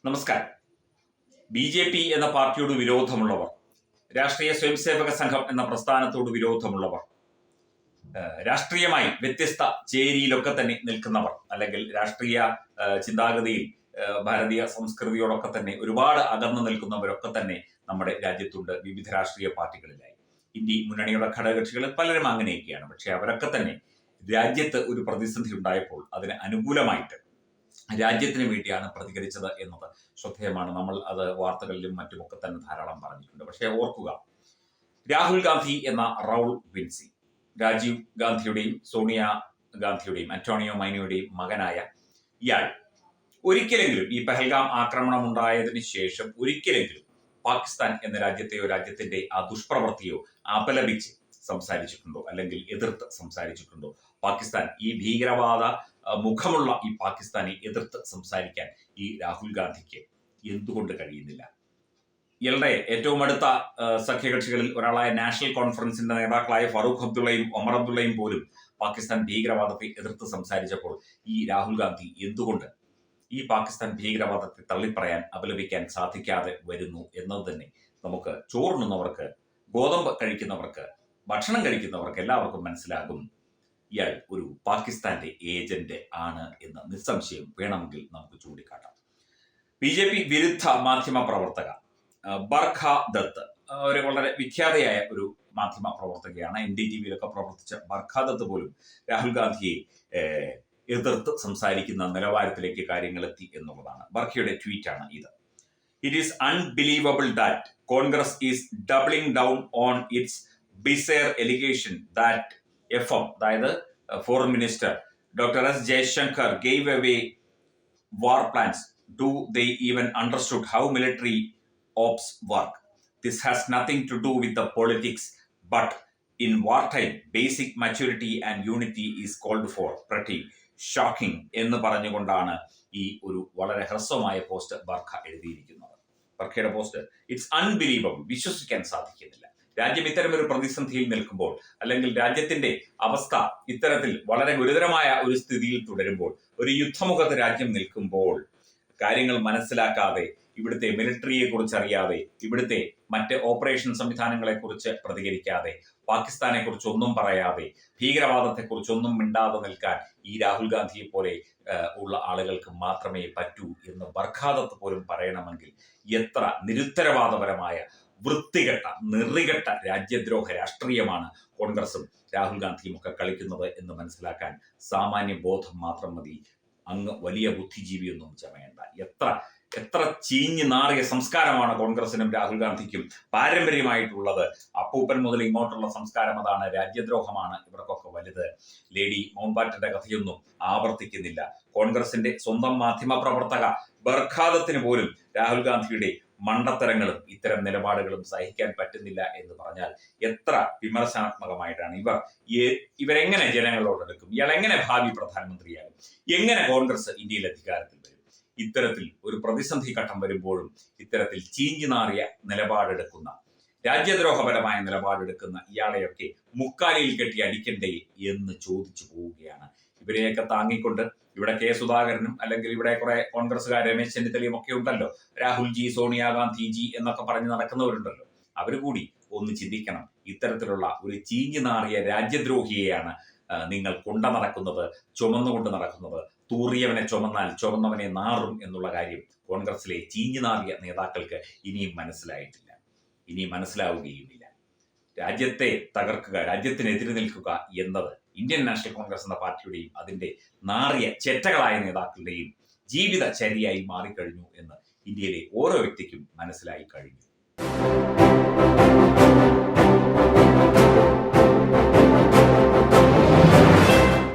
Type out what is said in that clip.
നമസ്കാരം. BJP എന്ന പാർട്ടിയോട് വിരോധമുള്ളവർ, രാഷ്ട്രീയ സ്വയംസേവക സംഘം എന്ന പ്രസ്ഥാനത്തോട് വിരോധമുള്ളവർ, രാഷ്ട്രീയമായി വ്യത്യസ്ത ചേരിയിലൊക്കെ തന്നെ നിൽക്കുന്നവർ, അല്ലെങ്കിൽ രാഷ്ട്രീയ ചിന്താഗതിയിൽ ഭാരതീയ സംസ്കൃതിയോടൊക്കെ തന്നെ ഒരുപാട് അകന്നു നിൽക്കുന്നവരൊക്കെ തന്നെ നമ്മുടെ രാജ്യത്തുണ്ട്. വിവിധ രാഷ്ട്രീയ പാർട്ടികളിലായി ഇന്ത്യ മുന്നണിയുടെ ഘടകകക്ഷികളിൽ പലരും അങ്ങനെയൊക്കെയാണ്. പക്ഷെ അവരൊക്കെ തന്നെ രാജ്യത്ത് ഒരു പ്രതിസന്ധി ഉണ്ടായപ്പോൾ അതിന് അനുകൂലമായിട്ട് രാജ്യത്തിന് വേണ്ടിയാണ് പ്രതികരിച്ചത് എന്നത് ശ്രദ്ധേയമാണ്. നമ്മൾ അത് വാർത്തകളിലും മറ്റുമൊക്കെ തന്നെ ധാരാളം പറഞ്ഞിട്ടുണ്ട്. പക്ഷേ ഓർക്കുക, രാഹുൽ ഗാന്ധി എന്ന റൗൾ വിൻസി, രാജീവ് ഗാന്ധിയുടെയും സോണിയ ഗാന്ധിയുടെയും അന്റോണിയോ മൈനിയുടെയും മകനായ ഇയാൾ ഒരിക്കലെങ്കിലും ഈ പഹൽഗാം ആക്രമണം ഉണ്ടായതിനു ശേഷം ഒരിക്കലെങ്കിലും പാകിസ്ഥാൻ എന്ന രാജ്യത്തെയോ രാജ്യത്തിന്റെ ആ ദുഷ്പ്രവൃത്തിയോ അപലപിച്ച് സംസാരിച്ചിട്ടുണ്ടോ, അല്ലെങ്കിൽ എതിർത്ത് സംസാരിച്ചിട്ടുണ്ടോ? പാകിസ്ഥാൻ, ഈ ഭീകരവാദ മുഖമുള്ള ഈ പാകിസ്ഥാനെ എതിർത്ത് സംസാരിക്കാൻ ഈ രാഹുൽ ഗാന്ധിക്ക് എന്തുകൊണ്ട് കഴിയുന്നില്ല? ഇയാളുടെ ഏറ്റവും അടുത്ത സഖ്യകക്ഷികളിൽ ഒരാളായ നാഷണൽ കോൺഫറൻസിന്റെ നേതാക്കളായ ഫറൂഖ് അബ്ദുള്ളയും ഒമർ അബ്ദുള്ളയും പോലും പാകിസ്ഥാൻ ഭീകരവാദത്തെ എതിർത്ത് സംസാരിച്ചപ്പോൾ ഈ രാഹുൽ ഗാന്ധി എന്തുകൊണ്ട് ഈ പാകിസ്ഥാൻ ഭീകരവാദത്തെ തള്ളിപ്പറയാൻ, അപലപിക്കാൻ സാധിക്കാതെ വരുന്നു എന്നത് തന്നെ നമുക്ക് ചോറുണ്ണുന്നവർക്ക്, ഗോതമ്പ് കഴിക്കുന്നവർക്ക്, ഭക്ഷണം കഴിക്കുന്നവർക്ക് എല്ലാവർക്കും മനസ്സിലാകും. ഇയാൾ ഒരു പാകിസ്ഥാന്റെ ഏജന്റ് ആണ് എന്ന് നിസ്സംശയം വേണമെങ്കിൽ നമുക്ക് ചൂണ്ടിക്കാട്ടാം. BJP വിരുദ്ധ മാധ്യമ പ്രവർത്തക ബർഖ ദത്ത്, ഒരു വളരെ വിഖ്യാതയായ ഒരു മാധ്യമ പ്രവർത്തകയാണ്. NDTVയിലൊക്കെ പ്രവർത്തിച്ച ബർഖ ദത്ത് പോലും രാഹുൽ ഗാന്ധിയെ എതിർത്ത് സംസാരിക്കുന്ന നിലവാരത്തിലേക്ക് കാര്യങ്ങൾ എത്തി എന്നുള്ളതാണ്. ബർഖയുടെ ട്വീറ്റാണ് ഇത്. It is unbelievable that Congress is doubling down on its bizarre allegation that FM, അതായത് foreign minister Dr. S. Jaishankar gave away war plans. Do they even understood how military ops work? This has nothing to do with the politics, but in wartime, basic maturity and unity is called for. Pretty shocking എന്ന് പറഞ്ഞുകൊണ്ടാണ് ഈ ഒരു വളരെ ഹ്രസ്വമായ post Barkha എഴുതിയിരിക്കുന്നത്. ബർഖയുടെ post it's unbelievable, വിശ്വസിക്കാൻ സാധിക്കുന്നില്ല. രാജ്യം ഇത്തരമൊരു പ്രതിസന്ധിയിൽ നിൽക്കുമ്പോൾ, അല്ലെങ്കിൽ രാജ്യത്തിന്റെ അവസ്ഥ ഇത്തരത്തിൽ വളരെ ഗുരുതരമായ ഒരു സ്ഥിതിയിൽ തുടരുമ്പോൾ, ഒരു യുദ്ധമുഖത്ത് രാജ്യം നിൽക്കുമ്പോൾ കാര്യങ്ങൾ മനസ്സിലാക്കാതെ, ഇവിടുത്തെ മിലിറ്ററിയെ കുറിച്ച് അറിയാതെ, ഇവിടുത്തെ മറ്റ് ഓപ്പറേഷൻ സംവിധാനങ്ങളെ കുറിച്ച് പ്രതികരിക്കാതെ, പാകിസ്ഥാനെ കുറിച്ച് ഒന്നും പറയാതെ, ഭീകരവാദത്തെ കുറിച്ച് ഒന്നും മിണ്ടാതെ നിൽക്കാൻ ഈ രാഹുൽ ഗാന്ധിയെ പോലെ ഉള്ള ആളുകൾക്ക് മാത്രമേ പറ്റൂ എന്ന് ബർഖാദത്ത് പോലും പറയണമെങ്കിൽ എത്ര നിരുത്തരവാദപരമായ, വൃത്തികെട്ട, നെറികെട്ട രാജ്യദ്രോഹ രാഷ്ട്രീയമാണ് കോൺഗ്രസും രാഹുൽ ഗാന്ധിയും ഒക്കെ കളിക്കുന്നത് എന്ന് മനസ്സിലാക്കാൻ സാമാന്യ ബോധം മാത്രം മതി. അങ്ങ് വലിയ ബുദ്ധിജീവിയൊന്നും ചമയണ്ട. എത്ര ചീഞ്ഞു നാറിയ സംസ്കാരമാണ് കോൺഗ്രസിനും രാഹുൽ ഗാന്ധിക്കും പാരമ്പര്യമായിട്ടുള്ളത്. അപ്പൂപ്പൻ മുതൽ ഇങ്ങോട്ടുള്ള സംസ്കാരം അതാണ്. രാജ്യദ്രോഹമാണ് ഇവർക്കൊക്കെ വലുത്. ലേഡി മൗണ്ട്ബാറ്റന്റെ കഥയൊന്നും ആവർത്തിക്കുന്നില്ല. കോൺഗ്രസിന്റെ സ്വന്തം മാധ്യമ പ്രവർത്തക ബർഖാദത്തിന് പോലും രാഹുൽ ഗാന്ധിയുടെ മണ്ടത്തരങ്ങളും ഇത്തരം നിലപാടുകളും സഹിക്കാൻ പറ്റുന്നില്ല എന്ന് പറഞ്ഞാൽ എത്ര വിമർശനാത്മകമായിട്ടാണ് ഇവരെങ്ങനെ ജനങ്ങളോടെടുക്കും? ഇയാൾ എങ്ങനെ ഭാവി പ്രധാനമന്ത്രിയാകും? എങ്ങനെ കോൺഗ്രസ് ഇന്ത്യയിൽ അധികാരത്തിൽ വരും? ഇത്തരത്തിൽ ഒരു പ്രതിസന്ധി ഘട്ടം വരുമ്പോഴും ഇത്തരത്തിൽ ചീഞ്ഞുനാറിയ നിലപാടെടുക്കുന്ന, രാജ്യദ്രോഹപരമായ നിലപാടെടുക്കുന്ന ഇയാളെയൊക്കെ മുക്കാലിയിൽ കെട്ടി അടിക്കണ്ടേ എന്ന് ചോദിച്ചു പോവുകയാണ്. ഇവരെയൊക്കെ താങ്ങിക്കൊണ്ട് ഇവിടെ കെ സുധാകരനും, അല്ലെങ്കിൽ ഇവിടെ കുറെ കോൺഗ്രസ്സുകാർ രമേശ് ചെന്നിത്തലയും ഒക്കെ ഉണ്ടല്ലോ, രാഹുൽജി, സോണിയാഗാന്ധിജി എന്നൊക്കെ പറഞ്ഞ് നടക്കുന്നവരുണ്ടല്ലോ. അവർ കൂടി ഒന്ന് ചിന്തിക്കണം. ഇത്തരത്തിലുള്ള ഒരു ചീഞ്ഞുനാറിയ രാജ്യദ്രോഹിയെയാണ് നിങ്ങൾ നടക്കുന്നത്, ചുമന്നുകൊണ്ട് നടക്കുന്നത്. തൂറിയവനെ ചുമന്നാൽ ചുമന്നവനെ നാറും എന്നുള്ള കാര്യം കോൺഗ്രസിലെ ചീഞ്ഞുനാറിയ നേതാക്കൾക്ക് ഇനിയും മനസ്സിലായിട്ടില്ല, ഇനിയും മനസ്സിലാവുകയുമില്ല. രാജ്യത്തെ തകർക്കുക, രാജ്യത്തിനെതിരെ നിൽക്കുക എന്നത് ഇന്ത്യൻ നാഷണൽ കോൺഗ്രസ് എന്ന പാർട്ടിയുടെയും അതിന്റെ നാറിയ ചെറ്റകളായ നേതാക്കളുടെയും ജീവിതചര്യയായി മാറിക്കഴിഞ്ഞു എന്ന് ഇന്ത്യയിലെ ഓരോ വ്യക്തിക്കും മനസ്സിലായി കഴിഞ്ഞു.